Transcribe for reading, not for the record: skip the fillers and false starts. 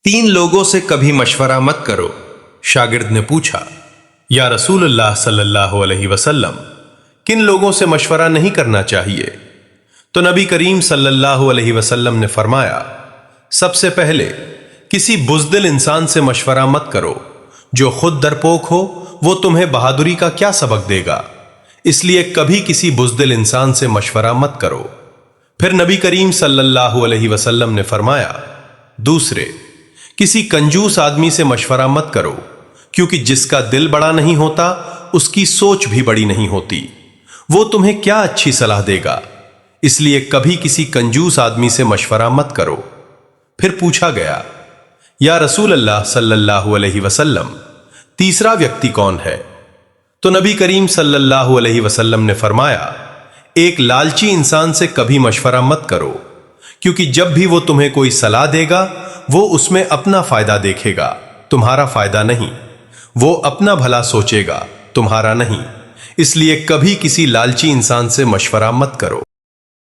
तीन लोगों से कभी मशवरा मत करो। शागिर्द ने पूछा, या रसूल अल्लाह सल्लल्लाहु अलैहि वसल्लम, किन लोगों से मशवरा नहीं करना चाहिए? तो नबी करीम सल्लल्लाहु अलैहि वसल्लम ने फरमाया, सबसे पहले किसी बुज़दिल इंसान से मशवरा मत करो। जो खुद डरपोक हो वो तुम्हें बहादुरी का क्या सबक देगा, इसलिए कभी किसी बुज़दिल इंसान से मशवरा मत करो। फिर नबी करीम सल्लल्लाहु अलैहि वसल्लम ने फरमाया, दूसरे, किसी कंजूस आदमी से मशवरा मत करो, क्योंकि जिसका दिल बड़ा नहीं होता उसकी सोच भी बड़ी नहीं होती। वो तुम्हें क्या अच्छी सलाह देगा, इसलिए कभी किसी कंजूस आदमी से मशवरा मत करो। फिर पूछा गया, या रसूल अल्लाह सल्लल्लाहु अलैहि वसल्लम, तीसरा व्यक्ति कौन है? तो नबी करीम सल्लल्लाहु अलैहि वसल्लम ने फरमाया, एक लालची इंसान से कभी मशवरा मत करो, क्योंकि जब भी वो तुम्हें कोई सलाह देगा वो उसमें अपना फायदा देखेगा, तुम्हारा फायदा नहीं। वो अपना भला सोचेगा, तुम्हारा नहीं। इसलिए कभी किसी लालची इंसान से मशवरा मत करो।